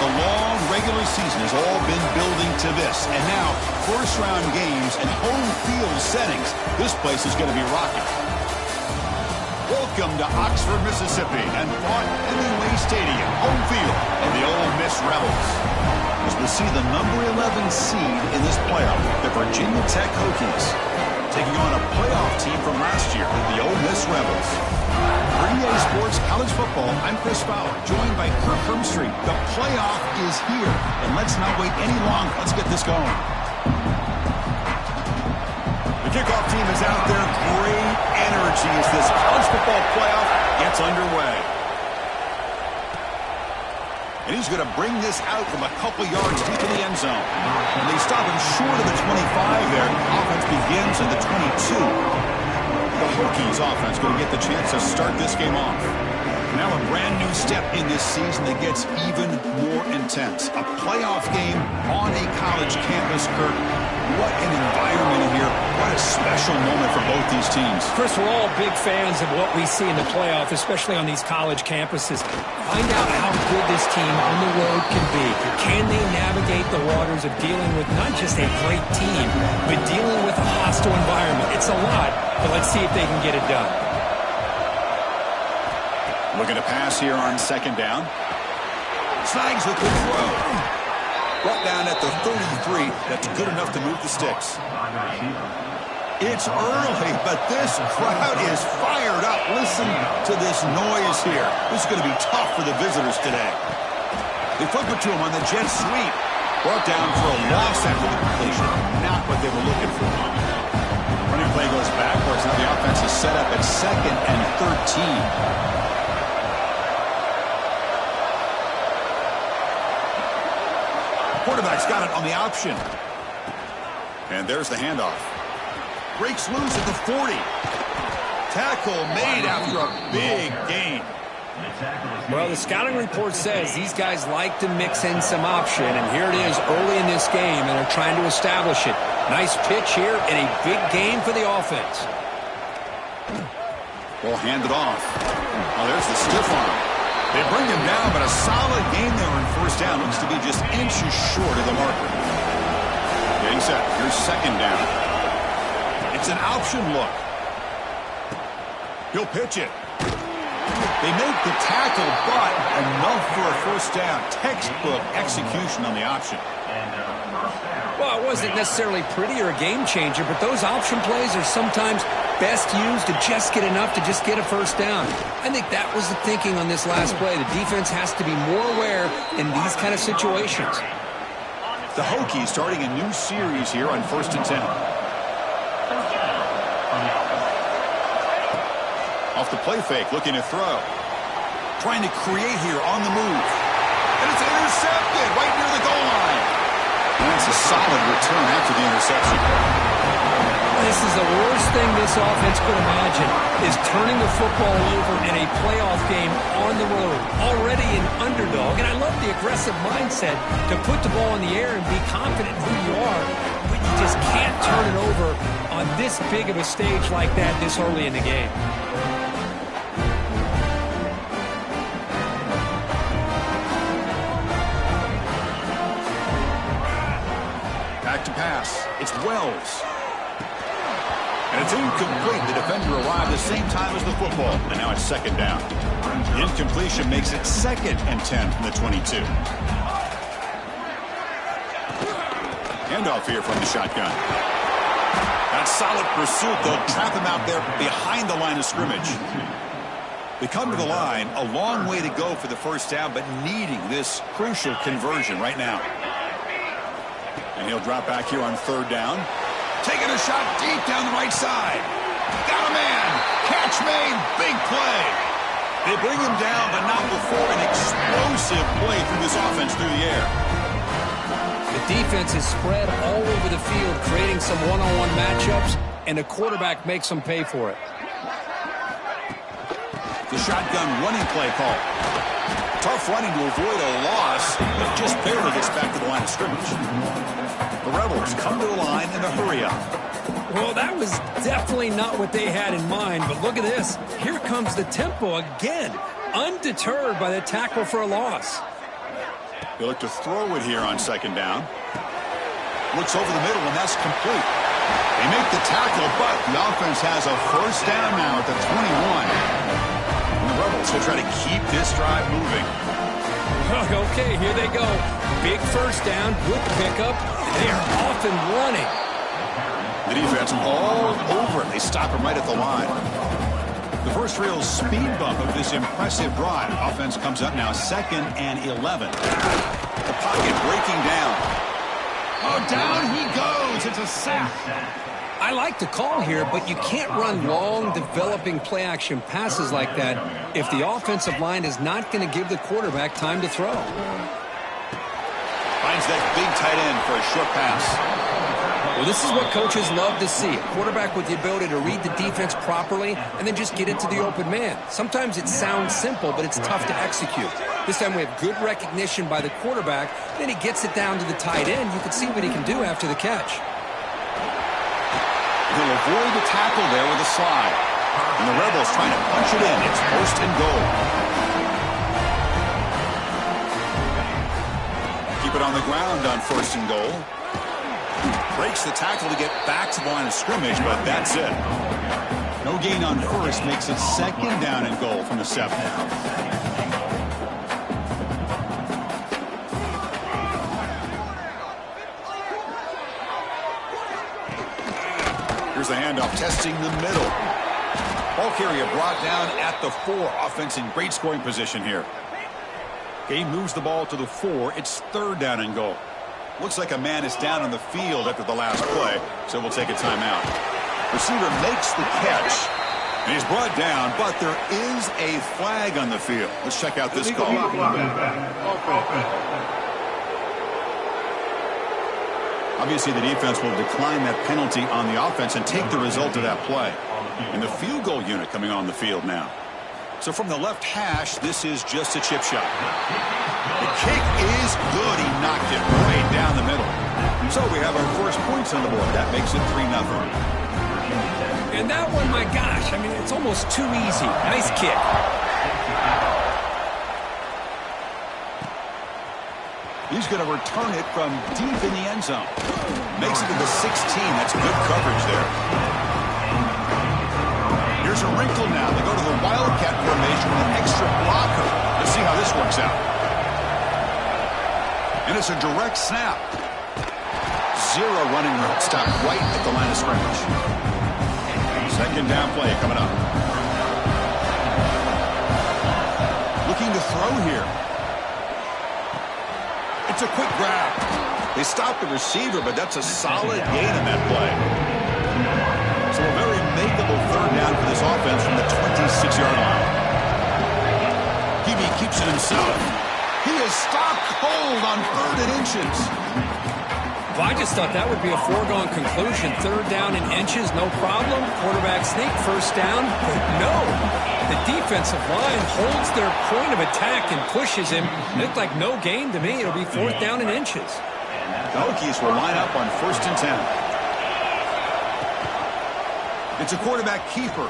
The long regular season has all been building to this. And now, first-round games and home field settings. This place is going to be rocking. Welcome to Oxford, Mississippi, and Vaught Hemingway Stadium, home field of the Ole Miss Rebels. As we see the number 11 seed in this playoff, the Virginia Tech Hokies, taking on a playoff team from last year, the Ole Miss Rebels. For EA Sports College Football, I'm Chris Fowler, joined by Kirk Hermstreet. The playoff is here, and let's not wait any longer. Let's get this going. The kickoff team is out there. Great energy as this college football playoff gets underway. And he's going to bring this out from a couple yards deep in the end zone. And they stop him short of the 25 there. Offense begins at the 22. The Hokies offense going to get the chance to start this game off. Now a brand new step in this season that gets even more intense. A playoff game on a college campus, Kirk. What an environment in here. What a special moment for both these teams. Chris, we're all big fans of what we see in the playoff, especially on these college campuses. Find out how good this team on the road can be. Can they navigate the waters of dealing with not just a great team, but dealing with a hostile environment? It's a lot, but let's see if they can get it done. Looking to pass here on second down. Snags with the throw. Brought down at the 33. That's good enough to move the sticks. It's early, but this crowd is fired up. Listen to this noise here. This is going to be tough for the visitors today. They flip it to him on the jet sweep. Brought down for a loss after the completion. Not what they were looking for. Running play goes backwards. Now the offense is set up at 2nd and 13. Quarterback's got it on the option. And there's the handoff. Breaks loose at the 40. Tackle made after a big gain. Well, the scouting report says these guys like to mix in some option, and here it is early in this game, and they're trying to establish it. Nice pitch here and a big game for the offense. Ball handed off. Oh, there's the stiff arm. They bring him down, but a solid game there in first down. Looks to be just inches short of the marker. Getting set. Here's second down. It's an option look. He'll pitch it. They make the tackle, but enough for a first down. Textbook execution on the option. Well, it wasn't necessarily pretty or a game changer, but those option plays are sometimes best used to just get enough to just get a first down. I think that was the thinking on this last play. The defense has to be more aware in these kind of situations. The Hokies starting a new series here on 1st and 10. Off the play fake, looking to throw. Trying to create here on the move. And it's intercepted right near the goal line. And it's a solid return after the interception. This is the worst thing this offense could imagine, is turning the football over in a playoff game on the road. Already an underdog, and I love the aggressive mindset to put the ball in the air and be confident in who you are, but you just can't turn it over on this big of a stage like that this early in the game. Back to pass. It's Wells. And it's incomplete. The defender arrived the same time as the football. And now it's second down. The incompletion makes it 2nd and 10 from the 22. Handoff here from the shotgun. That's solid pursuit. They'll trap him out there behind the line of scrimmage. They come to the line. A long way to go for the first down, but needing this crucial conversion right now. And he'll drop back here on 3rd down. Taking a shot deep down the right side. Got a man. Catch made. Big play. They bring him down, but not before an explosive play through this offense through the air. The defense is spread all over the field, creating some one-on-one matchups, and the quarterback makes them pay for it. The shotgun running play call. Tough running to avoid a loss, but just barely gets back to the line of scrimmage. The Rebels come to the line in a hurry-up. Well, that was definitely not what they had in mind, but look at this. Here comes the tempo again, undeterred by the tackle for a loss. They look to throw it here on second down. Looks over the middle, and that's complete. They make the tackle, but the offense has a first down now at the 21. And the Rebels will try to keep this drive moving. Okay, here they go. Big first down, good pickup. They are off and running. The defense all over it. They stop him right at the line. The first real speed bump of this impressive drive. Offense comes up now 2nd and 11. The pocket breaking down. Oh, down he goes. It's a sack. I like the call here, but you can't run long, developing play-action passes like that if the offensive line is not going to give the quarterback time to throw. Finds that big tight end for a short pass. Well, this is what coaches love to see. A quarterback with the ability to read the defense properly and then just get it to the open man. Sometimes it sounds simple, but it's tough to execute. This time we have good recognition by the quarterback. Then he gets it down to the tight end. You can see what he can do after the catch. He'll avoid the tackle there with a slide. And the Rebels trying to punch it in. It's 1st and goal. Keep it on the ground on 1st and goal. Breaks the tackle to get back to the line of scrimmage, but that's it. No gain on first makes it 2nd down and goal from the 7. Here's the handoff, testing the middle. Ball carrier brought down at the 4. Offense in great scoring position here. Game moves the ball to the 4. It's 3rd down and goal. Looks like a man is down on the field after the last play, so we'll take a timeout. Receiver makes the catch, and he's brought down, but there is a flag on the field. Let's check out this call. Obviously, the defense will decline that penalty on the offense and take the result of that play. And the field goal unit coming on the field now. So from the left hash, this is just a chip shot. The kick is good. He knocked it right down the middle. So we have our first points on the board. That makes it 3-0. And that one, my gosh, I mean, it's almost too easy. Nice kick. He's going to return it from deep in the end zone. Makes it to the 16. That's good coverage there. Here's a wrinkle now. They go to the Wildcat formation with an extra blocker. Let's see how this works out. And it's a direct snap. 0 running room. Stop right at the line of scrimmage. 2nd down play coming up. Looking to throw here. It's a quick grab. They stop the receiver, but that's a solid gain in that play. So a very makeable 3rd down for this offense from the 26-yard line. Hebe keeps it himself. He is stopped cold on 3rd and inches. Well, I just thought that would be a foregone conclusion. 3rd down and inches, no problem. Quarterback sneak, 1st down. But no, the defensive line holds their point of attack and pushes him. It looked like no gain to me. It'll be 4th down and inches. The Hokies will line up on 1st and 10. It's a quarterback keeper.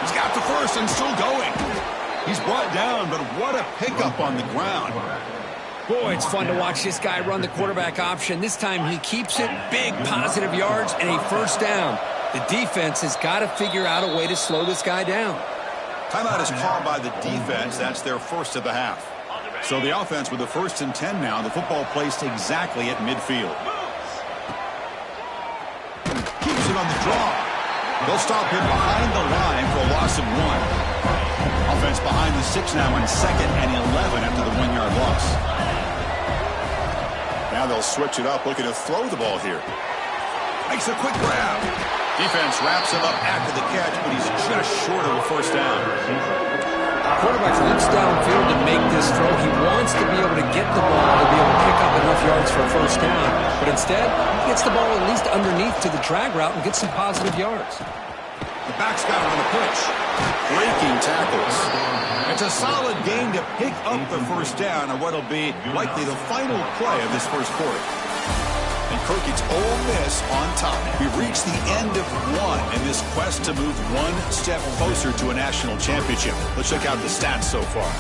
He's got the first and still going. He's brought down, but what a pickup on the ground. Boy, it's fun to watch this guy run the quarterback option. This time he keeps it, big positive yards, and a 1st down. The defense has got to figure out a way to slow this guy down. Timeout is called by the defense. That's their first of the half. So the offense with the 1st and 10 now. The football placed exactly at midfield. Keeps it on the draw. They'll stop him behind the line for a loss of 1. Offense behind the 6 now on 2nd and 11 after the 1-yard loss. Now they'll switch it up, looking to throw the ball here. Makes a quick grab. Defense wraps him up after the catch, but he's just short of a 1st down. Quarterback looks downfield to make this throw. He wants to be able to get the ball to be able to pick up enough yards for a 1st down. But instead, he gets the ball at least underneath to the drag route and gets some positive yards. The back's got it on the pitch. Breaking tackles. It's a solid game to pick up the 1st down on what will be likely the final play of this 1st quarter. And Kirk, it's Ole Miss on top. We've reached the end of 1 in this quest to move 1 step closer to a national championship. Let's check out the stats so far.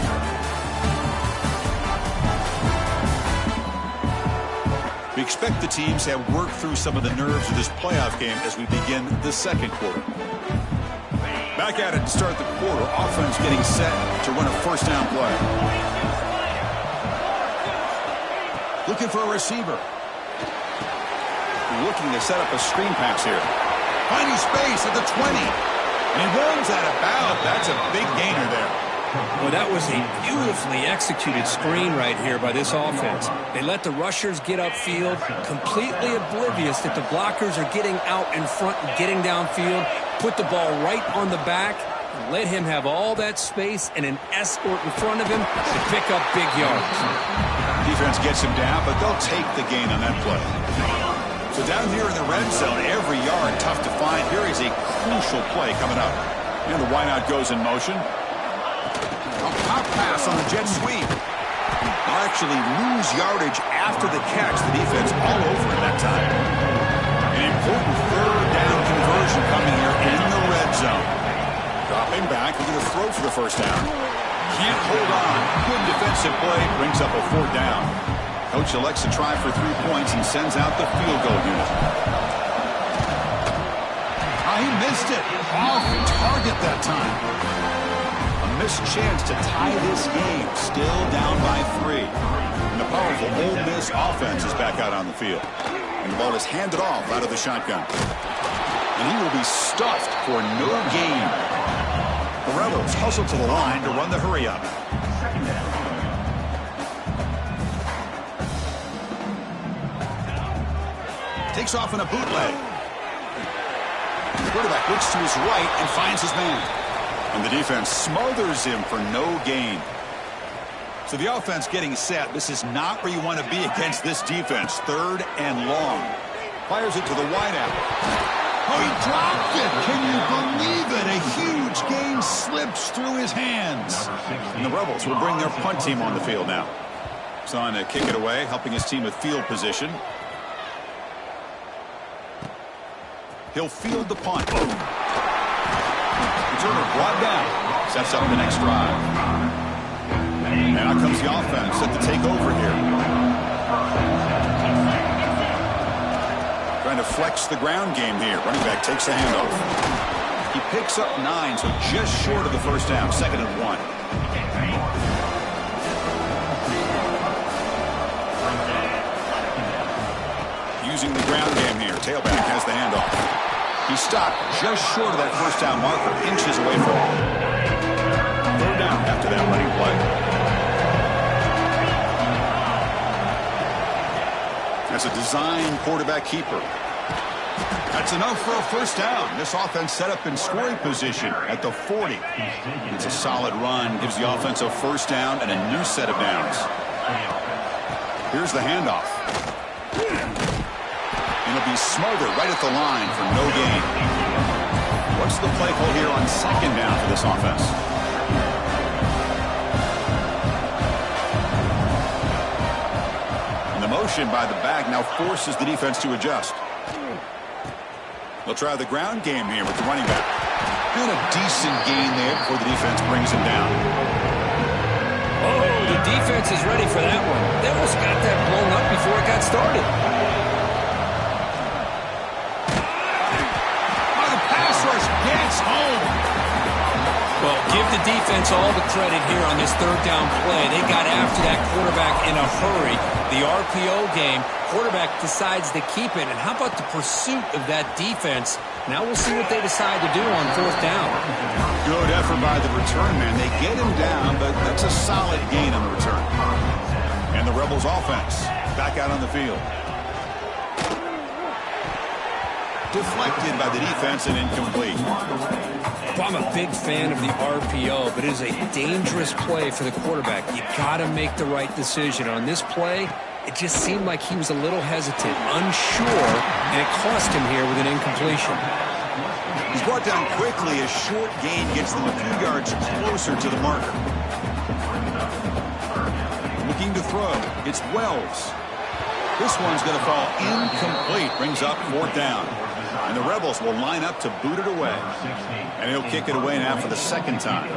We expect the teams to have worked through some of the nerves of this playoff game as we begin the second quarter. Back at it to start the quarter. Offense getting set to run a first down play. Looking for a receiver. Looking to set up a screen pass here. Finding space at the 20. And he runs out of bounds. That's a big gainer there. Well, that was a beautifully executed screen right here by this offense. They let the rushers get upfield, completely oblivious that the blockers are getting out in front and getting downfield, put the ball right on the back, and let him have all that space and an escort in front of him to pick up big yards. Defense gets him down, but they'll take the gain on that play. So down here in the red zone, every yard tough to find. Here is a crucial play coming up. And the wideout goes in motion. A pop pass on the jet sweep. They'll actually lose yardage after the catch. The defense all over it that time. An important third down conversion coming here in the red zone. Dropping back, we're going to throw for the first down. Can't hold on. Good defensive play. Brings up a fourth down. Coach elects to try for 3 points and sends out the field goal unit. Oh, he missed it. Off target that time. A missed chance to tie this game. Still down by 3. And the powerful Ole Miss offense is back out on the field. And the ball is handed off out of the shotgun. And he will be stuffed for no gain. The Rebels hustle to the line to run the hurry up. Takes off in a bootleg. The quarterback looks to his right and finds his man. And the defense smothers him for no gain. So the offense getting set. This is not where you want to be against this defense. Third and long. Fires it to the wideout. Oh, he dropped it. Can you believe it? A huge gain slips through his hands. And the Rebels will bring their punt team on the field now. He's on to kick it away, helping his team with field position. He'll field the punt. Returner brought down. Sets up the next drive. And out comes the offense set to take over here. Trying to flex the ground game here. Running back takes the handoff. He picks up 9, so just short of the first down. 2nd and 1. Using the ground game here. Tailback has the handoff. He stopped just short of that first down marker, inches away from it. 3rd down after that running play. That's a design quarterback keeper. That's enough for a first down. This offense set up in scoring position at the 40. It's a solid run, gives the offense a first down and a new set of downs. Here's the handoff. And he'll be smothered right at the line for no gain. What's the play call here on 2nd down for this offense? And the motion by the back now forces the defense to adjust. They'll try the ground game here with the running back. And a decent gain there before the defense brings him down. Oh, the defense is ready for that one. They almost got that blown up before it got started. Gets home. Well, give the defense all the credit here on this 3rd down play. They got after that quarterback in a hurry. The RPO game, quarterback decides to keep it. And how about the pursuit of that defense? Now we'll see what they decide to do on 4th down. Good effort by the return man. They get him down, but that's a solid gain on the return. And the Rebels offense back out on the field. Deflected by the defense and incomplete. Well, I'm a big fan of the RPO, but it is a dangerous play for the quarterback. You got to make the right decision. On this play, it just seemed like he was a little hesitant, unsure, and it cost him here with an incompletion. He's brought down quickly. A short gain gets them a few yards closer to the marker. Looking to throw. It's Wells. This one's going to fall incomplete. Brings up 4th down. And the Rebels will line up to boot it away. And he'll kick it away now for the 2nd time.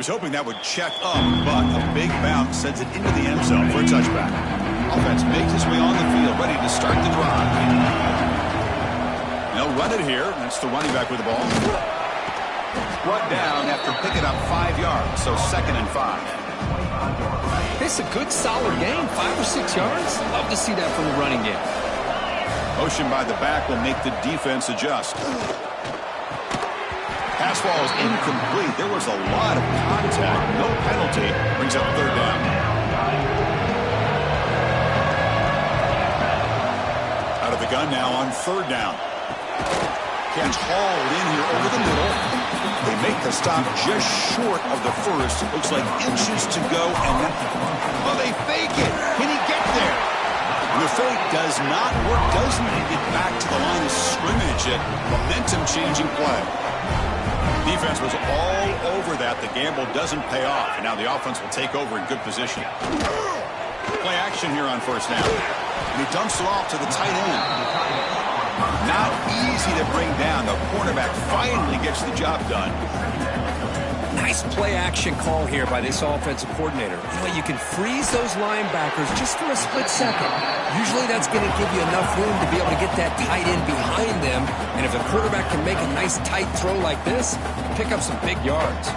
was hoping that would check up, but a big bounce sends it into the end zone for a touchback. Offense makes its way on the field, ready to start the drive. They'll run it here. That's the running back with the ball. Brought down after picking up 5 yards, so 2nd and 5. It's a good, solid game, 5 or 6 yards. Love to see that from the running game. Motion by the back will make the defense adjust. Pass ball is incomplete. There was a lot of contact. No penalty. Brings up 3rd down. Out of the gun now on 3rd down. Catch hauled in here over the middle. They make the stop just short of the first. It looks like inches to go. And then, oh, they fake it. Can he get there? And the fake does not work. Doesn't he get back to the line of scrimmage? A momentum-changing play. Defense was all over that. The gamble doesn't pay off. And now the offense will take over in good position. Play action here on 1st down. And he dumps it off to the tight end. Not easy to bring down. The cornerback finally gets the job done. Nice play action call here by this offensive coordinator. You can freeze those linebackers just for a split second. Usually that's going to give you enough room to be able to get that tight end behind them. And if the quarterback can make a nice tight throw like this, pick up some big yards.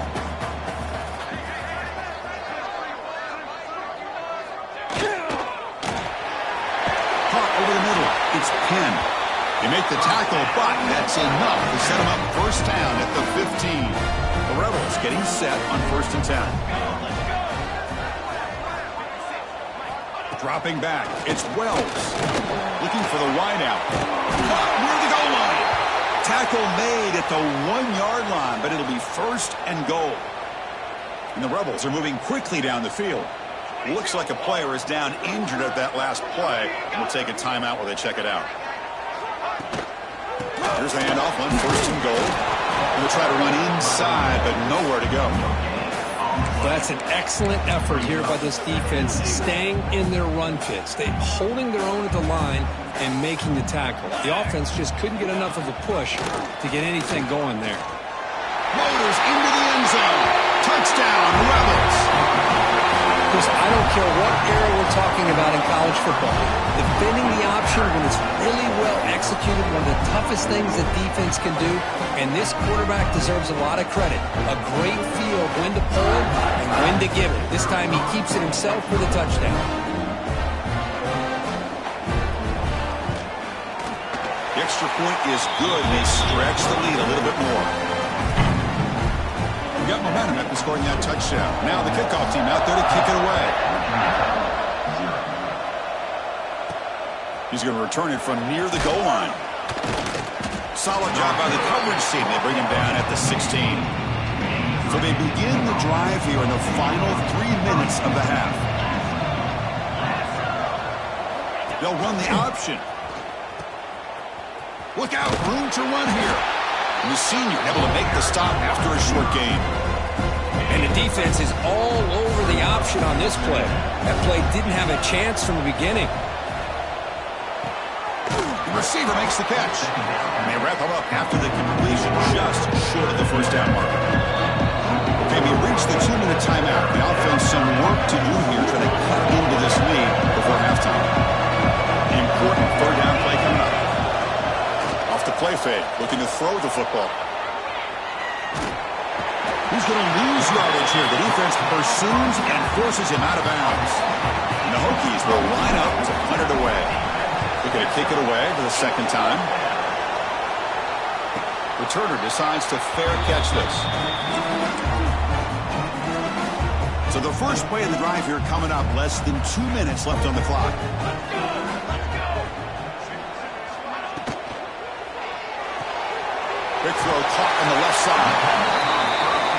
Caught over the middle. It's Penn. They make the tackle, but that's enough to set him up 1st down at the 15. The Rebels getting set on 1st and 10. Dropping back, it's Wells. Looking for the wideout. Near the goal line. Tackle made at the 1-yard line, but it'll be 1st and goal. And the Rebels are moving quickly down the field. Looks like a player is down injured at that last play, and will take a timeout while they check it out. Here's the handoff on 1st and goal. They'll try to run inside, but nowhere to go. Well, that's an excellent effort here by this defense, staying in their run pits. They're holding their own at the line and making the tackle. The offense just couldn't get enough of a push to get anything going there. Motors into the end zone. Touchdown, Rebels. I don't care what era we're talking about in college football. Defending the option when it's really well executed, one of the toughest things that defense can do, and this quarterback deserves a lot of credit. A great feel of when to pull it and when to give it. This time he keeps it himself for the touchdown. The extra point is good, and they stretch the lead a little bit more. We got momentum after scoring that touchdown. Now the kickoff team out there to kick it away. He's going to return it from near the goal line. Solid job by the coverage team. They bring him down at the 16. So they begin the drive here in the final 3 minutes of the half. They'll run the option. Look out, room to run here. And the senior able to make the stop after a short gain. And the defense is all over the option on this play. That play didn't have a chance from the beginning. The receiver makes the catch. And they wrap him up after the completion just short of the 1st down mark. Okay, we reached the 2-minute timeout. The offense some work to do here trying to cut into this lead before halftime. Important 3rd down play coming up. Off the play fake, looking to throw the football. He's going to lose yardage here. The defense pursues and forces him out of bounds. And the Hokies will line up to punt it away. They're going to kick it away for the 2nd time. Returner decides to fair catch this. So the first play of the drive here coming up. Less than 2 minutes left on the clock. Quick throw caught on the left side.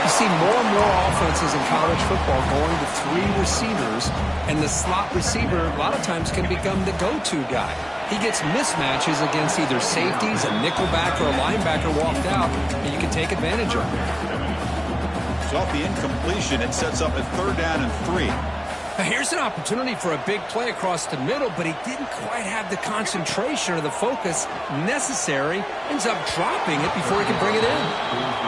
You see more and more offenses in college football going to 3 receivers, and the slot receiver a lot of times can become the go-to guy. He gets mismatches against either safeties, a nickelback, or a linebacker walked out, and you can take advantage of it. So off the incompletion, it sets up a 3rd down and 3. Now here's an opportunity for a big play across the middle, but he didn't quite have the concentration or the focus necessary. Ends up dropping it before he can bring it in.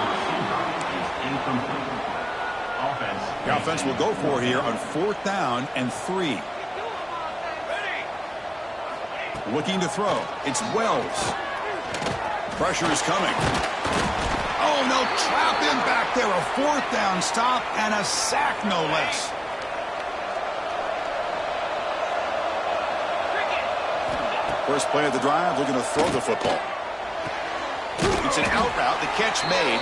The offense will go for here on 4th down and 3. Looking to throw. It's Wells. Pressure is coming. Oh, no, trap him back there. A 4th down stop and a sack, no less. First play of the drive, looking to throw the football. It's an out route. The catch made.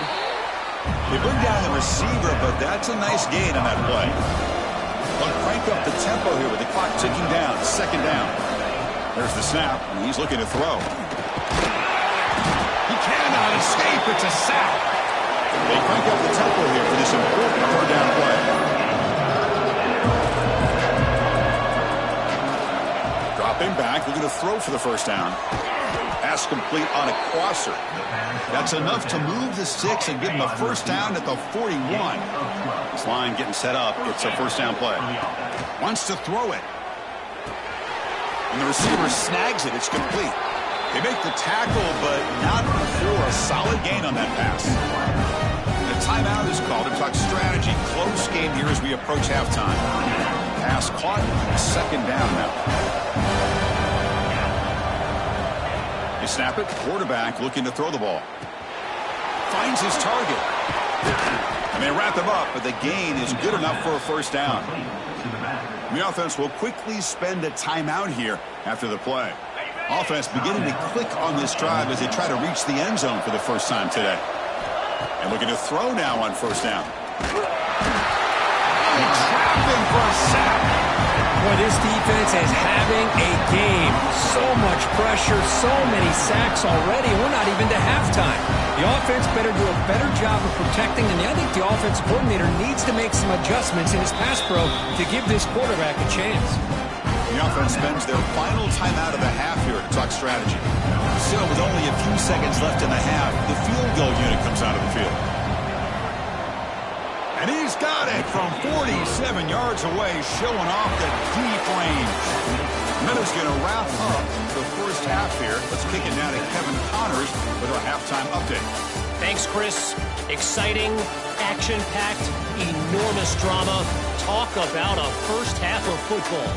They bring down the receiver, but that's a nice gain on that play. They'll crank up the tempo here with the clock ticking down. 2nd down. There's the snap, and he's looking to throw. He cannot escape. It's a sack. They crank up the tempo here for this important 3rd down play. Dropping back, looking to throw for the 1st down. Pass complete on a crosser. That's enough to move the sticks and give him a 1st down at the 41. This line getting set up. It's a 1st down play. Wants to throw it. And the receiver snags it. It's complete. They make the tackle, but not before a solid gain on that pass. The timeout is called to talk strategy. Close game here as we approach halftime. Pass caught. 2nd down now. They snap it. Quarterback looking to throw the ball. Finds his target. And they wrap him up, but the gain is good enough for a 1st down. The offense will quickly spend a timeout here after the play. Offense beginning to click on this drive as they try to reach the end zone for the first time today. And looking to throw now on 1st down. Trapped him for a sack. Boy, this defense is having a game. So much pressure, so many sacks already. We're not even to halftime. The offense better do a better job of protecting, and I think the offensive coordinator needs to make some adjustments in his pass pro to give this quarterback a chance. The offense spends their final timeout of the half here to talk strategy. Still, with only a few seconds left in the half, the field goal unit comes out of the field. And he's got it from 47 yards away, showing off the deep range. Miller's going to wrap up the first half here. Let's kick it now to Kevin Connors with our halftime update. Thanks, Chris. Exciting, action-packed, enormous drama. Talk about a first half of football.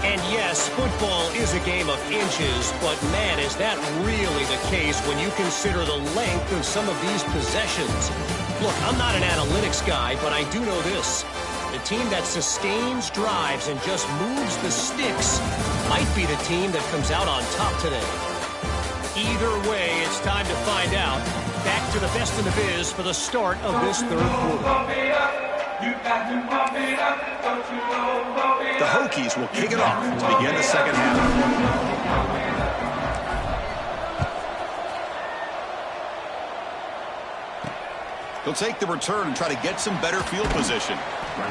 And yes, football is a game of inches, but man, is that really the case when you consider the length of some of these possessions. Look, I'm not an analytics guy, but I do know this. The team that sustains drives and just moves the sticks might be the team that comes out on top today. Either way, it's time to find out. Back to the best in the biz for the start of this 3rd quarter. The Hokies will kick it off to begin the 2nd half. He'll take the return and try to get some better field position.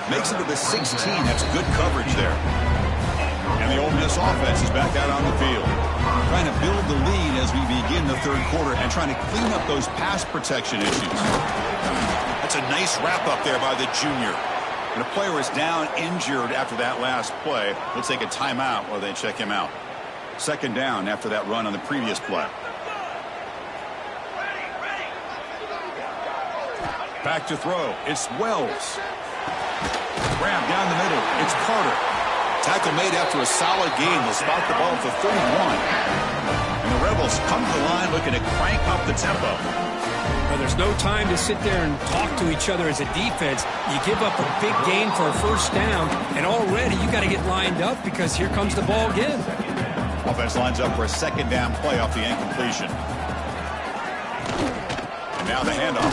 Makes it to the 16. That's good coverage there. And the Ole Miss offense is back out on the field. Trying to build the lead as we begin the 3rd quarter and trying to clean up those pass protection issues. That's a nice wrap-up there by the junior. And a player is down injured after that last play. We'll take a timeout while they check him out. 2nd down after that run on the previous play. Back to throw. It's Wells. Grab down the middle. It's Carter. Tackle made after a solid gain. They'll spot the ball at the 31. And the Rebels come to the line looking to crank up the tempo. Well, there's no time to sit there and talk to each other as a defense. You give up a big gain for a 1st down, and already you got to get lined up because here comes the ball again. Offense lines up for a 2nd down play off the incompletion. And now the handoff.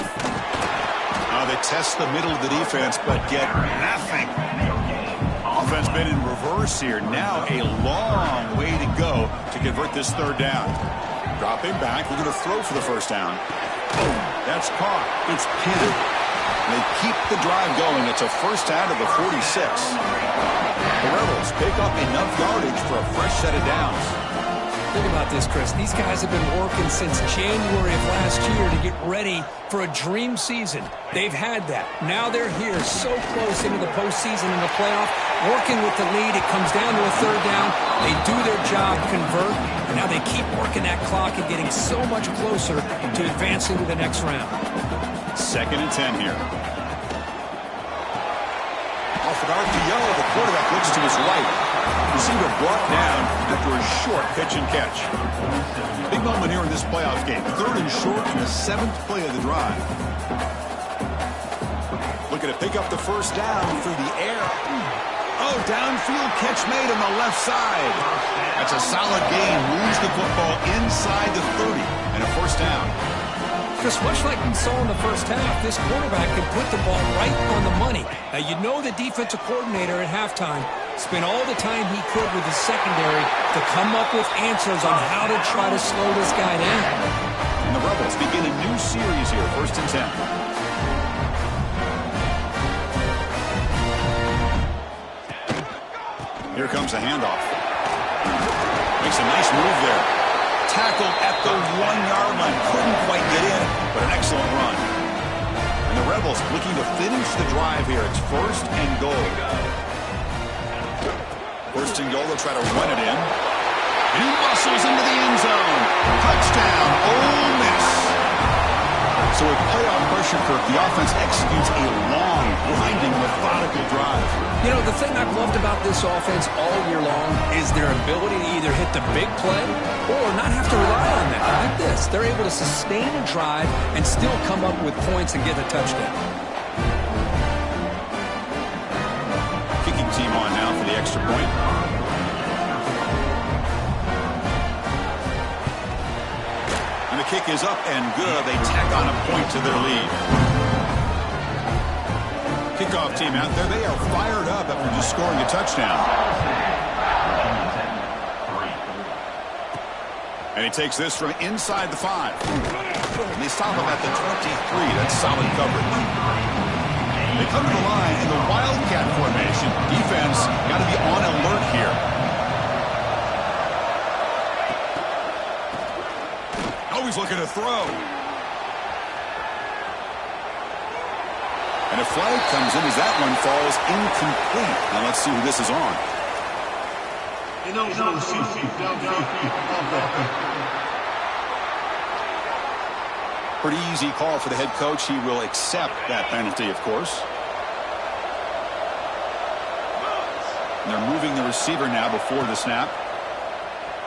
They test the middle of the defense, but get nothing. Offense been in reverse here. Now a long way to go to convert this 3rd down. Dropping back. We're going to throw for the 1st down. Oh, that's caught. It's pinned. They keep the drive going. It's a 1st down to the 46. The Rebels pick up enough yardage for a fresh set of downs. Think about this, Chris. These guys have been working since January of last year to get ready for a dream season. They've had that. Now they're here so close into the postseason and the playoff, working with the lead. It comes down to a 3rd down. They do their job, convert, and now they keep working that clock and getting so much closer to advancing to the next round. 2nd and 10 here. Off an RPO, the quarterback looks to his right. Receiver brought down after a short pitch and catch. Big moment here in this playoff game. 3rd and short in the 7th play of the drive. Looking to pick up the first down through the air. Oh, downfield catch made on the left side. That's a solid gain. Moves the football inside the 30 and a first down. Just much like we saw in the first half, this quarterback can put the ball right on the money. Now, you know the defensive coordinator at halftime spent all the time he could with his secondary to come up with answers on how to try to slow this guy down. And the Rebels begin a new series here, 1st and 10. Here comes the handoff. Makes a nice move there. Tackled at the 1-yard line. Couldn't quite get in, but an excellent run. And the Rebels looking to finish the drive here. It's 1st and goal. 1st and goal, they'll try to run it in. And he muscles into the end zone. Touchdown, Ole Miss. So with playoff pressure, the offense executes a long, grinding, methodical drive. You know, the thing I've loved about this offense all year long is their ability to either hit the big play or not have to rely on that. Like this, they're able to sustain a drive and still come up with points and get a touchdown. Kicking team on now for the extra point. And the kick is up and good. They tack on a point to their lead. Kickoff team out there. They are fired up after just scoring a touchdown. And he takes this from inside the 5. And they stop him at the 23. That's solid coverage. They come to the line in the Wildcat formation. Defense got to be on alert here. Always looking to throw. And a flag comes in as that one falls incomplete. Now let's see who this is on. Pretty easy call for the head coach. He will accept that penalty, of course. And they're moving the receiver now before the snap.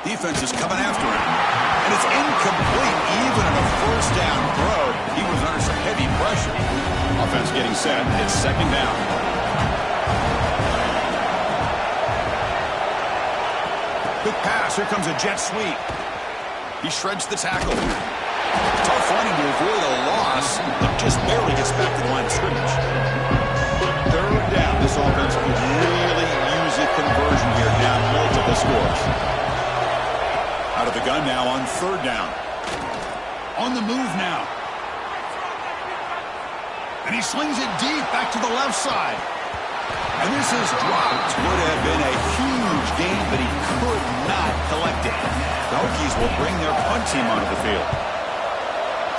Defense is coming after him. And it's incomplete. Even on a first down throw, he was under some heavy pressure. Offense getting set. It's 2nd down. Quick pass. Here comes a jet sweep. He shreds the tackle. Tough running to avoid a loss, but just barely gets back to the line of scrimmage. 3rd down. This offense could really use a conversion here, down multiple scores. Out of the gun now on 3rd down. On the move now. And he slings it deep back to the left side. And this is dropped. Would have been a huge gain, but he could not collect it. The Hokies will bring their punt team onto the field.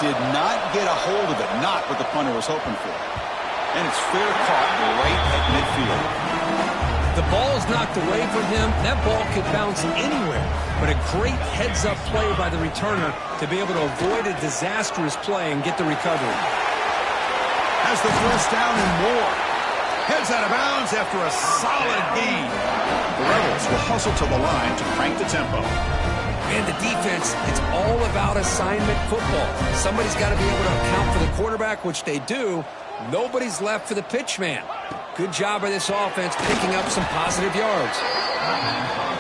Did not get a hold of it. Not what the punter was hoping for. And it's fair caught right at midfield. The ball is knocked away from him. That ball could bounce anywhere. But a great heads-up play by the returner to be able to avoid a disastrous play and get the recovery. Has the first down and more. Heads out of bounds after a solid gain. The Rebels will hustle to the line to crank the tempo. And the defense, it's all about assignment football. Somebody's got to be able to account for the quarterback, which they do. Nobody's left for the pitch man. Good job by this offense picking up some positive yards.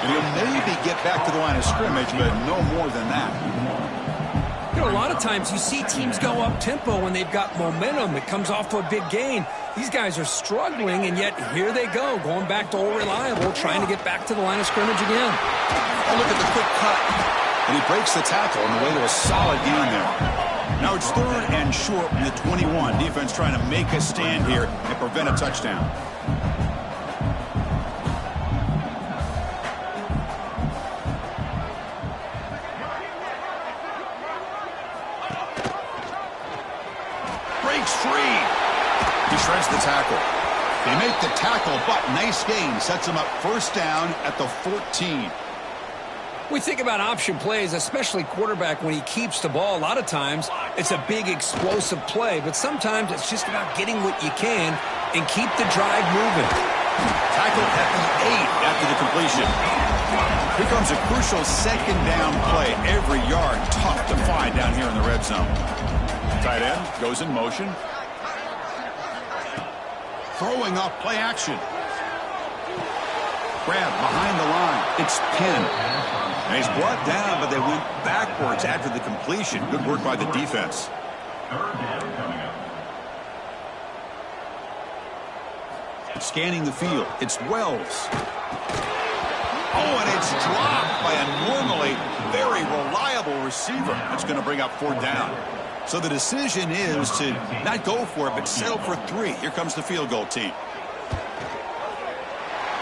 And he'll maybe get back to the line of scrimmage, but no more than that. You know, a lot of times you see teams go up-tempo when they've got momentum that comes off of a big gain. These guys are struggling, and yet here they go, going back to old reliable, trying to get back to the line of scrimmage again. Oh, look at the quick cut. And he breaks the tackle on the way to a solid gain there. Now it's 3rd and short from the 21. Defense trying to make a stand here and prevent a touchdown. Breaks free. He shreds the tackle. They make the tackle, but nice gain. Sets him up 1st down at the 14. We think about option plays, especially quarterback when he keeps the ball. A lot of times, it's a big explosive play, but sometimes it's just about getting what you can and keep the drive moving. Tackled at the 8 after the completion. Here comes a crucial second down play. Every yard tough to find down here in the red zone. Tight end goes in motion. Throwing off play action. Grab behind the line. It's Penn. And he's brought down, but they went backwards after the completion. Good work by the defense. Scanning the field. It's Wells. Oh, and it's dropped by a normally very reliable receiver. That's going to bring up 4th down. So the decision is to not go for it, but settle for 3. Here comes the field goal team.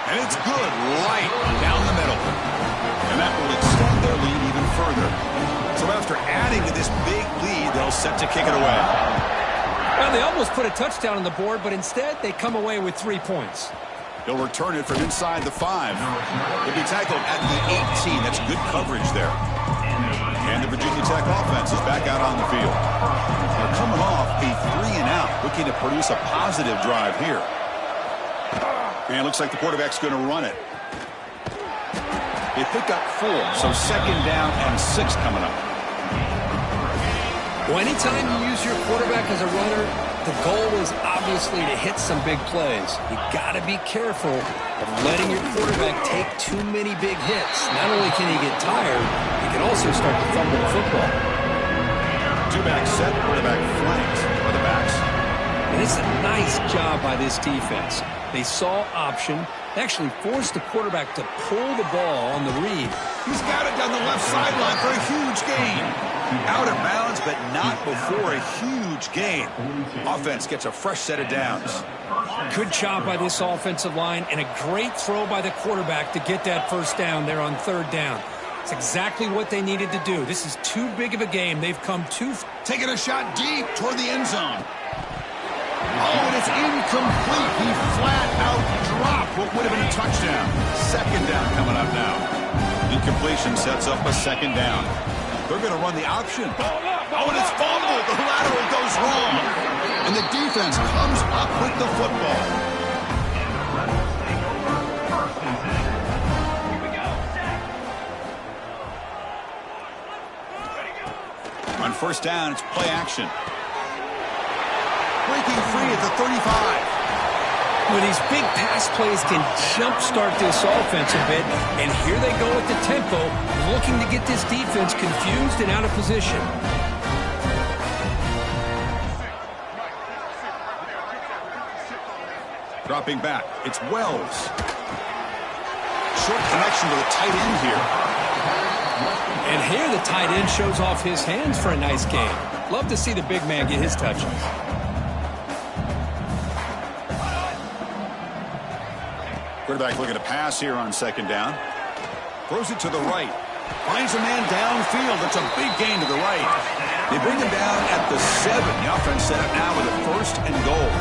And it's good right down the middle. And that will extend their lead even further. So after adding to this big lead, they'll set to kick it away. Well, they almost put a touchdown on the board, but instead they come away with 3 points. He'll return it from inside the 5. He'll be tackled at the 18. That's good coverage there. And the Virginia Tech offense is back out on the field. They're coming off a 3-and-out, looking to produce a positive drive here. And it looks like the quarterback's going to run it. They pick up 4, so 2nd down and 6 coming up. Well, anytime you use your quarterback as a runner, the goal is obviously to hit some big plays. You got to be careful of letting your quarterback take too many big hits. Not only can he get tired, he can also start to fumble the football. 2-back set, quarterback flanked for the backs. And it's a nice job by this defense. They saw option. They actually forced the quarterback to pull the ball on the read. He's got it down the left sideline for a huge gain. Out of bounds, but not before a huge gain. Offense gets a fresh set of downs. Good job by this offensive line and a great throw by the quarterback to get that 1st down there on 3rd down. It's exactly what they needed to do. This is too big of a game. They've come too... Taking a shot deep toward the end zone. Oh, and it's incomplete. He flat out dropped what would have been a touchdown. 2nd down coming up now. Incompletion sets up a 2nd down. They're going to run the option. Oh, and it's fumbled. The lateral goes wrong. And the defense comes up with the football. On 1st down, it's play action. Breaking free at the 35. Well, these big pass plays can jumpstart this offense a bit, and here they go at the tempo, looking to get this defense confused and out of position. Dropping back, it's Wells. Short connection to the tight end here. And here the tight end shows off his hands for a nice game. Love to see the big man get his touches. Quarterback looking to pass here on 2nd down. Throws it to the right. Finds a man downfield. That's a big gain to the right. They bring him down at the 7. The offense set up now with a 1st and goal.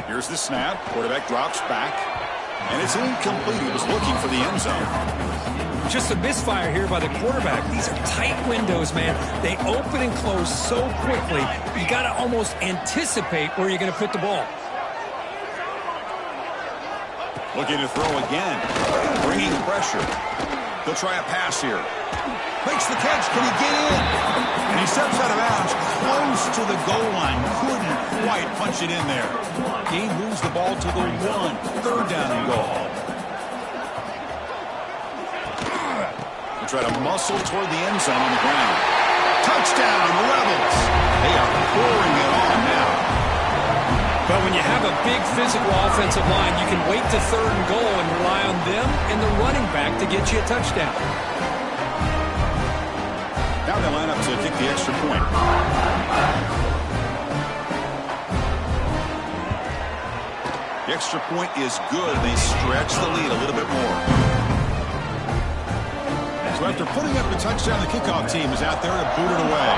Here's the snap. Quarterback drops back. And it's incomplete. He was looking for the end zone. Just a misfire here by the quarterback. These are tight windows, man. They open and close so quickly. You got to almost anticipate where you're going to put the ball. Looking to throw again. Bringing pressure. They'll try a pass here. Makes the catch. Can he get in? And he steps out of bounds close to the goal line. Couldn't quite punch it in there. He moves the ball to the 1. 3rd down and goal. Try to muscle toward the end zone on the ground. Touchdown, Rebels. They are pouring it on now. But when you have a big physical offensive line, you can wait to 3rd and goal and rely on them and the running back to get you a touchdown. Now they line up to kick the extra point. The extra point is good. They stretch the lead a little bit more. So after putting up the touchdown, the kickoff team is out there to boot it away.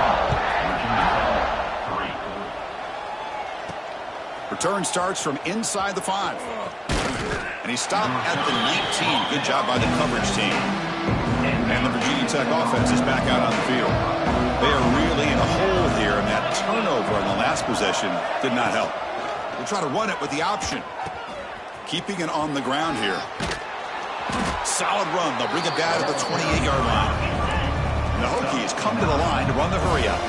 Return starts from inside the 5. And he stopped at the 19. Good job by the coverage team. And the Virginia Tech offense is back out on the field. They are really in a hole here, and that turnover on the last possession did not help. We'll try to run it with the option. Keeping it on the ground here. Solid run. They'll bring it down to the 28-yard line. And the Hokies come to the line to run the hurry up.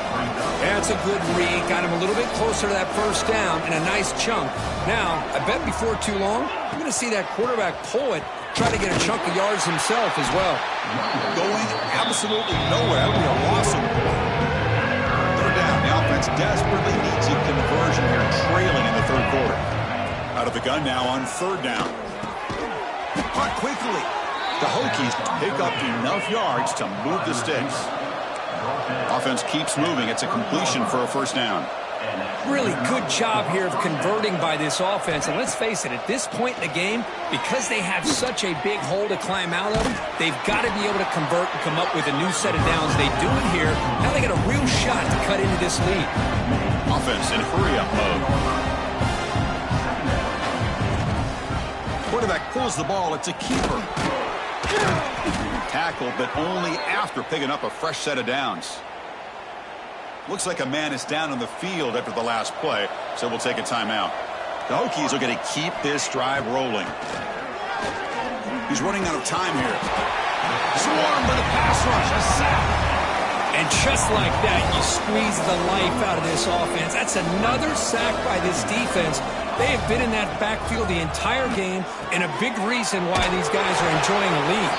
That's a good read. Got him a little bit closer to that first down and a nice chunk. Now, I bet before too long, you're going to see that quarterback pull it, try to get a chunk of yards himself as well. Going absolutely nowhere. That would be a awesome play. Third down. The offense desperately needs a conversion here, trailing in the third quarter. Out of the gun now on third down. Caught quickly. The Hokies pick up enough yards to move the sticks. Offense keeps moving. It's a completion for a first down. Really good job here of converting by this offense. And let's face it, at this point in the game, because they have such a big hole to climb out of, they've got to be able to convert and come up with a new set of downs. They do it here. Now they got a real shot to cut into this lead. Offense in hurry-up mode. Quarterback pulls the ball. It's a keeper. Tackle, but only after picking up a fresh set of downs. Looks like a man is down on the field after the last play, so we'll take a timeout. The Hokies are going to keep this drive rolling. He's running out of time here. Swarmed by the pass rush, a sack. And just like that, you squeeze the life out of this offense. That's another sack by this defense. They have been in that backfield the entire game, and a big reason why these guys are enjoying a lead.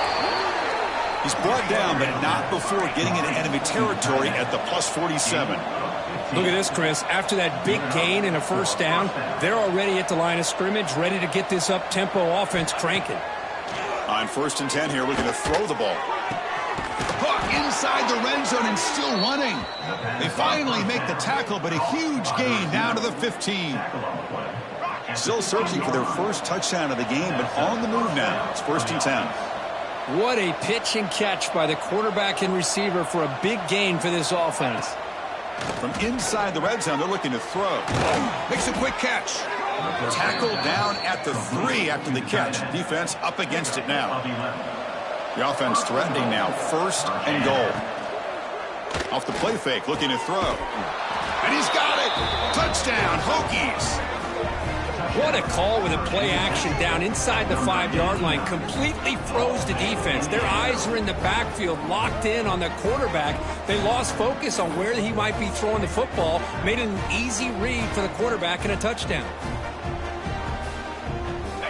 He's brought down, but not before getting into enemy territory at the plus 47. Look at this, Chris. After that big gain and a first down, they're already at the line of scrimmage, ready to get this up-tempo offense cranking. On 1st and 10 here, looking to throw the ball. Hook inside the red zone and still running. They finally make the tackle, but a huge gain down to the 15. Still searching for their first touchdown of the game, but on the move now. It's 1st and 10. What a pitch and catch by the quarterback and receiver for a big gain for this offense. From inside the red zone, they're looking to throw. Makes a quick catch. Tackle down at the 3 after the catch. Defense up against it now. The offense threatening now. 1st and goal. Off the play fake, looking to throw. And he's got it. Touchdown, Hokies. What a call with a play action down inside the 5-yard line. Completely froze the defense. Their eyes are in the backfield, locked in on the quarterback. They lost focus on where he might be throwing the football. Made an easy read for the quarterback and a touchdown.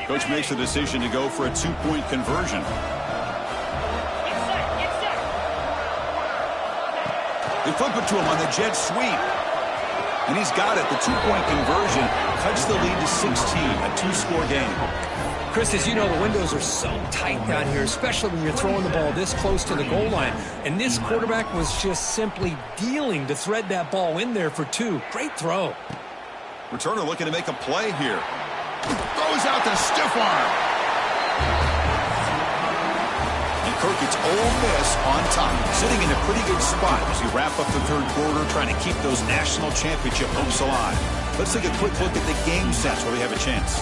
Coach makes the decision to go for a 2-point conversion. They flip it to him on the jet sweep. And he's got it. The 2-point conversion cuts the lead to 16, a 2-score game. Chris, as you know, the windows are so tight down here, especially when you're throwing the ball this close to the goal line. And this quarterback was just simply dealing to thread that ball in there for 2. Great throw. Returner looking to make a play here. Throws out the stiff arm. Kirk gets Ole Miss on top, sitting in a pretty good spot as we wrap up the third quarter, trying to keep those national championship hopes alive. Let's take a quick look at the game sets where we have a chance.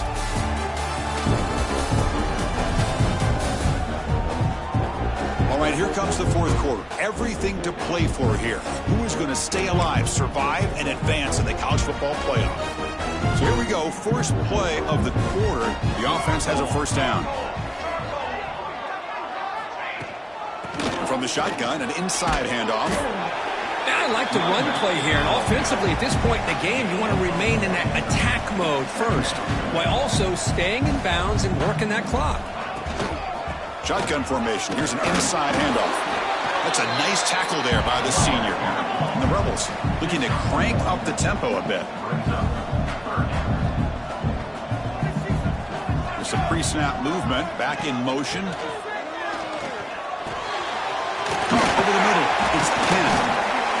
All right, here comes the fourth quarter. Everything to play for here. Who is going to stay alive, survive, and advance in the college football playoff? So here we go, first play of the quarter. The offense has a first down. From the shotgun, an inside handoff. I like the run play here. And offensively, at this point in the game, you want to remain in that attack mode first, while also staying in bounds and working that clock. Shotgun formation. Here's an inside handoff. That's a nice tackle there by the senior. And the Rebels looking to crank up the tempo a bit. There's some pre-snap movement. Back in motion. Over the middle, it's Penn.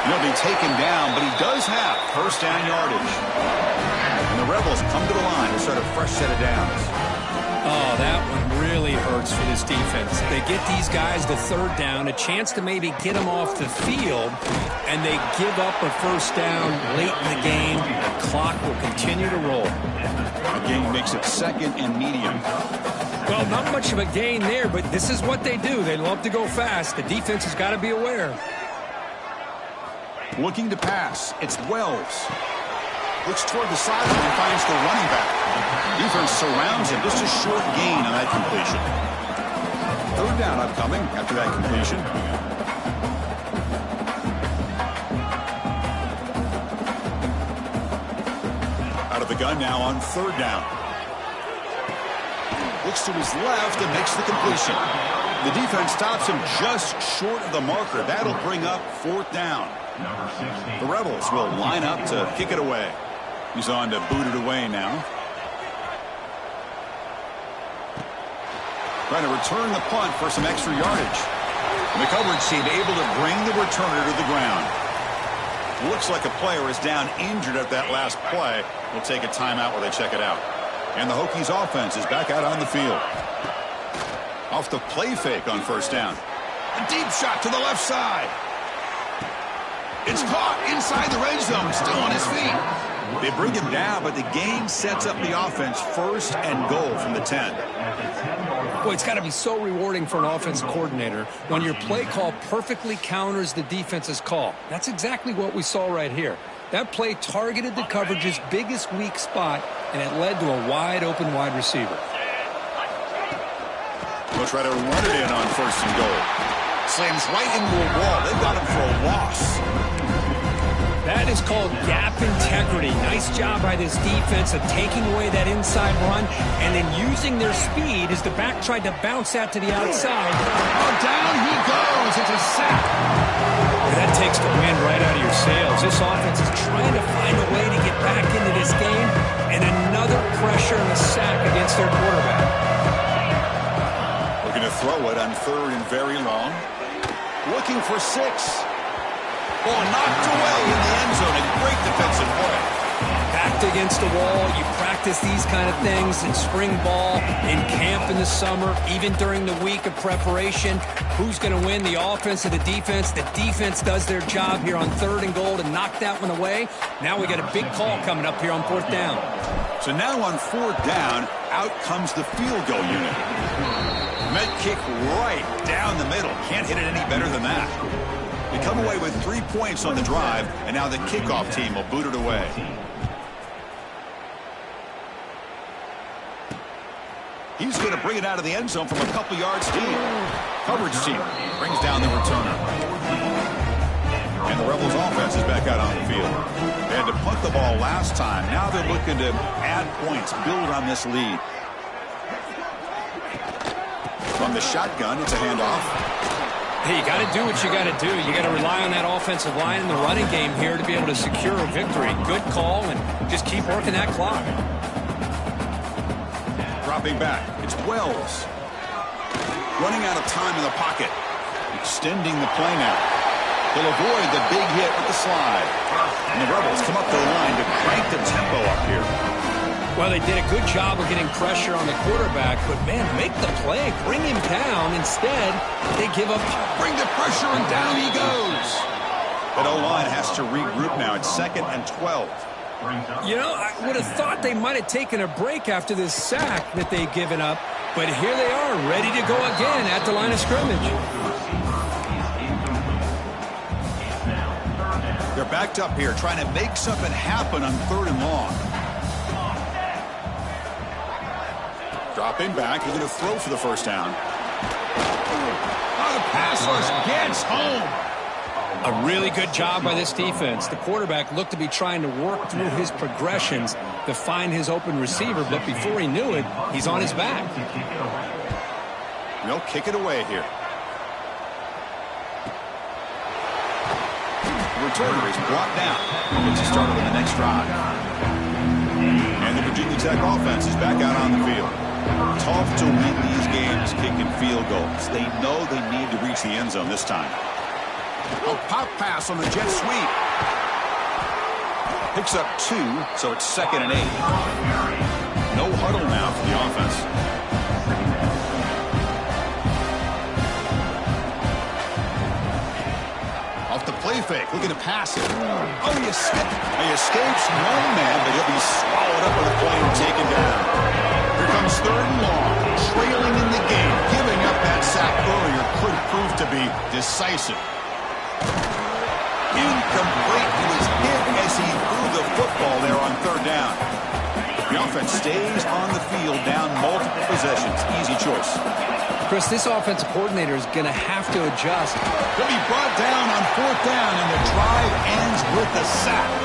He'll be taken down, but he does have first down yardage. And the Rebels come to the line to start a fresh set of downs. Oh, that one really hurts for this defense. They get these guys to third down, a chance to maybe get them off the field, and they give up a first down late in the game. The clock will continue to roll. The game makes it 2nd and medium. Well, not much of a gain there, but this is what they do. They love to go fast. The defense has got to be aware. Looking to pass. It's Wells. Looks toward the sideline and finds the running back. Defense surrounds him. Just a short gain on that completion. Third down upcoming after that completion. Out of the gun now on third down. Looks to his left and makes the completion. The defense stops him just short of the marker. That'll bring up fourth down. The Rebels will line up to kick it away. He's on to boot it away now. Trying to return the punt for some extra yardage. And the coverage team able to bring the returner to the ground. Looks like a player is down injured at that last play. We'll take a timeout while they check it out. And the Hokies offense is back out on the field. Off the play fake on first down. A deep shot to the left side. It's caught inside the red zone, still on his feet. They bring him down, but the game sets up the offense first and goal from the 10. Boy, it's got to be so rewarding for an offensive coordinator when your play call perfectly counters the defense's call. That's exactly what we saw right here. That play targeted the coverage's biggest weak spot, and it led to a wide-open wide receiver. They'll try to run it in on first and goal. Slams right into a wall. They've got him for a loss. That is called gap integrity. Nice job by this defense of taking away that inside run and then using their speed as the back tried to bounce that to the outside. Oh, down he goes. It's a sack. That takes the wind right out of your sails. This offense is trying to find a way to get back into this game, and another pressure and a sack against their quarterback. Looking to throw it on third and very long. Looking for 6. Oh, knocked away in the end zone. A great defensive play. Backed against the wall. You practice these kind of things in spring ball, in camp in the summer, even during the week of preparation. Who's going to win, the offense or the defense? The defense does their job here on third and goal to knock that one away. Now we got a big call coming up here on fourth down. So now on fourth down, out comes the field goal unit. Met kick right down the middle. Can't hit it any better than that. They come away with 3 points on the drive, and now the kickoff team will boot it away. He's going to bring it out of the end zone from a couple yards deep. Coverage team brings down the returner. And the Rebels offense is back out on the field. They had to punt the ball last time. Now they're looking to add points, build on this lead. From the shotgun, it's a handoff. Hey, you got to do what you got to do. You got to rely on that offensive line in the running game here to be able to secure a victory. Good call, and just keep working that clock. Dropping back, it's Wells. Running out of time in the pocket. Extending the play now. He'll avoid the big hit with the slide. And the Rebels come up to the line to crank the tempo up here. Well, they did a good job of getting pressure on the quarterback, but, man, make the play. Bring him down. Instead, they give up. Bring the pressure, and down he goes. That O-line has to regroup now. It's 2nd and 12. You know, I would have thought they might have taken a break after this sack that they've given up, but here they are, ready to go again at the line of scrimmage. They're backed up here, trying to make something happen on third and long. Dropping back, he's going to throw for the first down. Oh, the pass rush gets home. A really good job by this defense. The quarterback looked to be trying to work through his progressions to find his open receiver, but before he knew it, he's on his back. They'll kick it away here. The returner is brought down. Gets you started on the next drive. And the Virginia Tech offense is back out on the field. Tough to win these games kicking field goals. They know they need to reach the end zone this time. A pop pass on the jet sweep. Picks up 2, so it's 2nd and 8. No huddle now for the offense. Off the play fake, looking to pass it. Oh, he escapes one man, but he'll be swallowed up with a play and taken down. Here comes third and long. Trailing in the game. Giving up that sack earlier could prove to be decisive. Incomplete. He was hit as he threw the football there on third down. The offense stays on the field down multiple possessions. Easy choice. Chris, this offensive coordinator is going to have to adjust. He'll be brought down on fourth down, and the drive ends with a sack.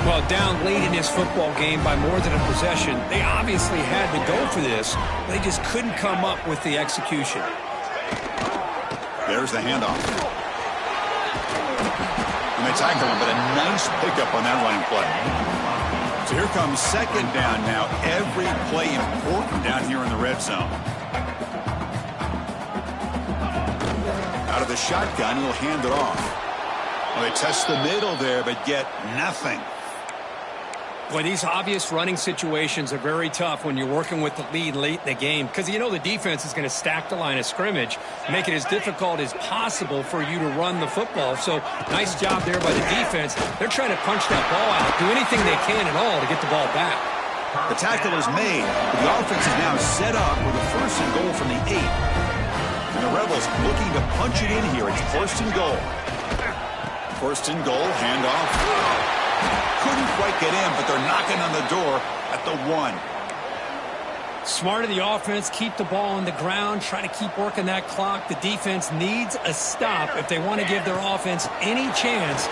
Well, down late in this football game by more than a possession, they obviously had to go for this. They just couldn't come up with the execution. There's the handoff. And they tackle him, but a nice pickup on that running play. So here comes second down now. Every play important down here in the red zone. Out of the shotgun, he'll hand it off. Well, they test the middle there, but get nothing. Boy, these obvious running situations are very tough when you're working with the lead late in the game because you know the defense is going to stack the line of scrimmage, make it as difficult as possible for you to run the football. So nice job there by the defense. They're trying to punch that ball out, do anything they can at all to get the ball back. The tackle is made, but the offense is now set up with a first and goal from the 8. And the Rebels looking to punch it in here. It's first and goal. First and goal, handoff. Couldn't quite get in, but they're knocking on the door at the 1. Smart of the offense, keep the ball on the ground, try to keep working that clock. The defense needs a stop if they want to give their offense any chance.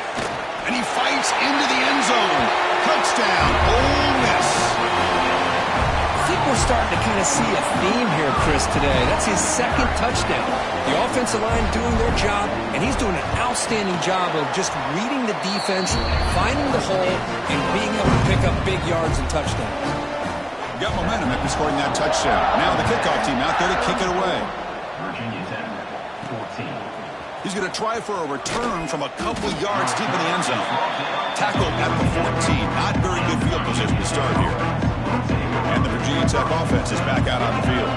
And he fights into the end zone. Touchdown, Ole Miss. I think we're starting to kind of see a theme here, Chris, today. That's his second touchdown. The offensive line doing their job, and he's doing an outstanding job of just reading the defense, finding the hole, and being able to pick up big yards and touchdowns. Got momentum after scoring that touchdown. Now the kickoff team out there to kick it away. He's going to try for a return from a couple yards deep in the end zone. Tackled at the 14. Not very good field position to start here. And the Virginia Tech offense is back out on the field.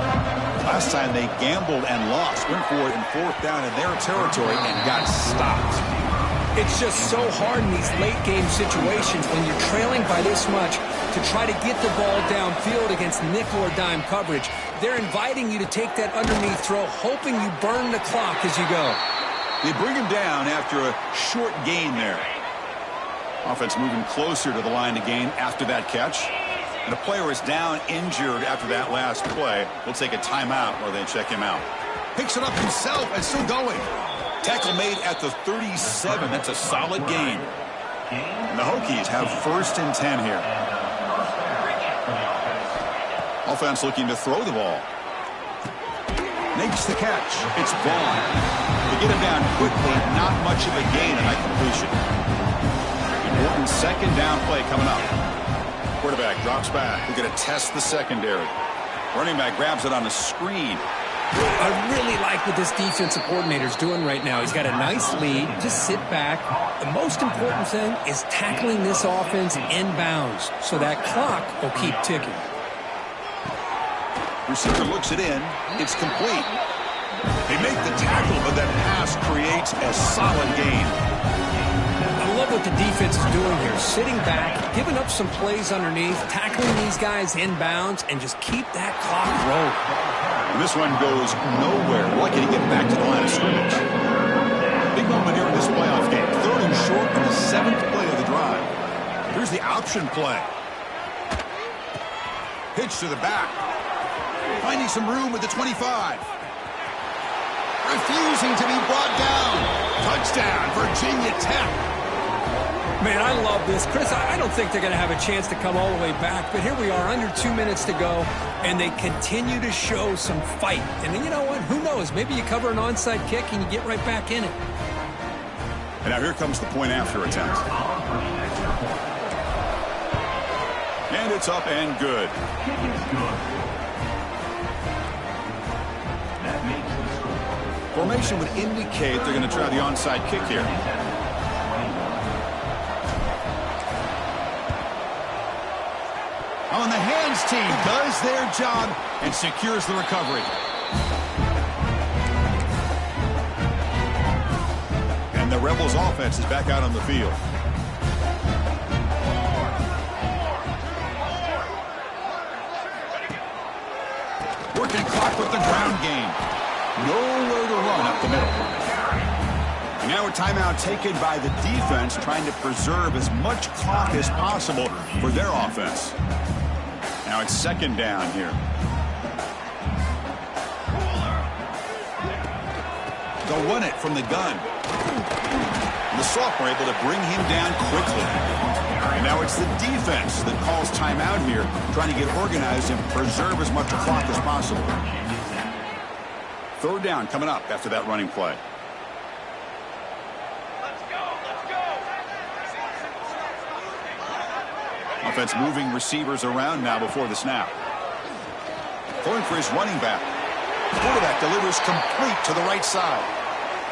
Last time they gambled and lost. Went for it in fourth down in their territory and got stopped. It's just so hard in these late-game situations when you're trailing by this much to try to get the ball downfield against nickel or dime coverage. They're inviting you to take that underneath throw, hoping you burn the clock as you go. They bring him down after a short gain there. Offense moving closer to the line to gain after that catch. And the player is down injured after that last play. We'll take a timeout while they check him out. Picks it up himself and still going. Tackle made at the 37. That's a solid gain. And the Hokies have first and 10 here. Offense looking to throw the ball. Makes the catch. It's Vaughn. They get him down quickly. Not much of a gain in that completion. Important second down play coming up. Quarterback drops back. We're going to test the secondary. Running back grabs it on the screen. I really like what this defensive coordinator is doing right now. He's got a nice lead. Just sit back. The most important thing is tackling this offense inbounds so that clock will keep ticking. Receiver looks it in. It's complete. They make the tackle, but that pass creates a solid gain. I love what the defense is doing here. Sitting back, giving up some plays underneath, tackling these guys inbounds, and just keep that clock rolling. And this one goes nowhere. Lucky to get back to the line of scrimmage. Big moment here in this playoff game. Third and short on the 7th play of the drive. Here's the option play. Pitch to the back. Finding some room at the 25. Refusing to be brought down. Touchdown, Virginia Tech. Man, I love this. Chris, I don't think they're going to have a chance to come all the way back, but here we are, under 2 minutes to go, and they continue to show some fight. And then, you know what? Who knows? Maybe you cover an onside kick and you get right back in it. And now here comes the point after attempt. And it's up and good. Formation would indicate they're going to try the onside kick here. On the hands team does their job and secures the recovery. And the Rebels offense is back out on the field. Working clock with the ground game. Nowhere to run up the middle. And now a timeout taken by the defense, trying to preserve as much clock as possible for their offense. Now it's second down here. They'll run it from the gun. And the sophomore able to bring him down quickly. And now it's the defense that calls timeout here, trying to get organized and preserve as much clock as possible. Third down coming up after that running play. Offense moving receivers around now before the snap. Going for his running back. Quarterback delivers complete to the right side.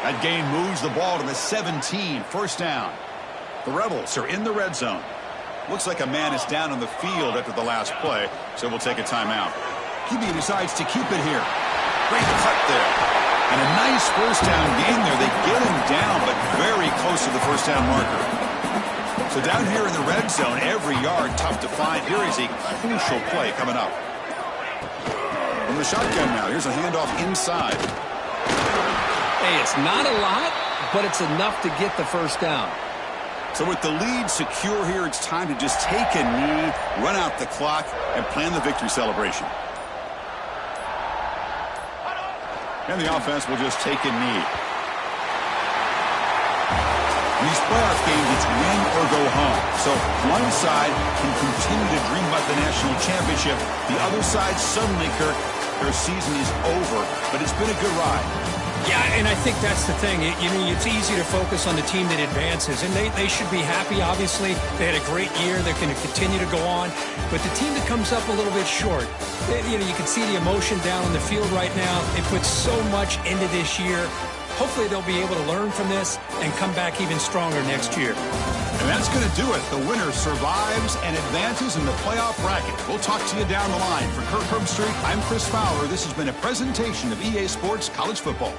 That gain moves the ball to the 17. First down. The Rebels are in the red zone. Looks like a man is down on the field after the last play, so we'll take a timeout. QB decides to keep it here. Great cut there. And a nice first down gain there. They get him down, but very close to the first down marker. So down here in the red zone, every yard tough to find. Here is a crucial play coming up. From the shotgun now, here's a handoff inside. Hey, it's not a lot, but it's enough to get the first down. So with the lead secure here, it's time to just take a knee, run out the clock, and plan the victory celebration. And the offense will just take a knee. In these playoff games, it's win or go home. So one side can continue to dream about the national championship. The other side, suddenly, Kirk, their season is over. But it's been a good ride. Yeah, and I think that's the thing. It's easy to focus on the team that advances, and they should be happy, obviously. They had a great year. They're going to continue to go on. But the team that comes up a little bit short, you can see the emotion down on the field right now. They put so much into this year. Hopefully they'll be able to learn from this and come back even stronger next year. And that's going to do it. The winner survives and advances in the playoff bracket. We'll talk to you down the line. For Kirk Herbstreit, I'm Chris Fowler. This has been a presentation of EA Sports College Football.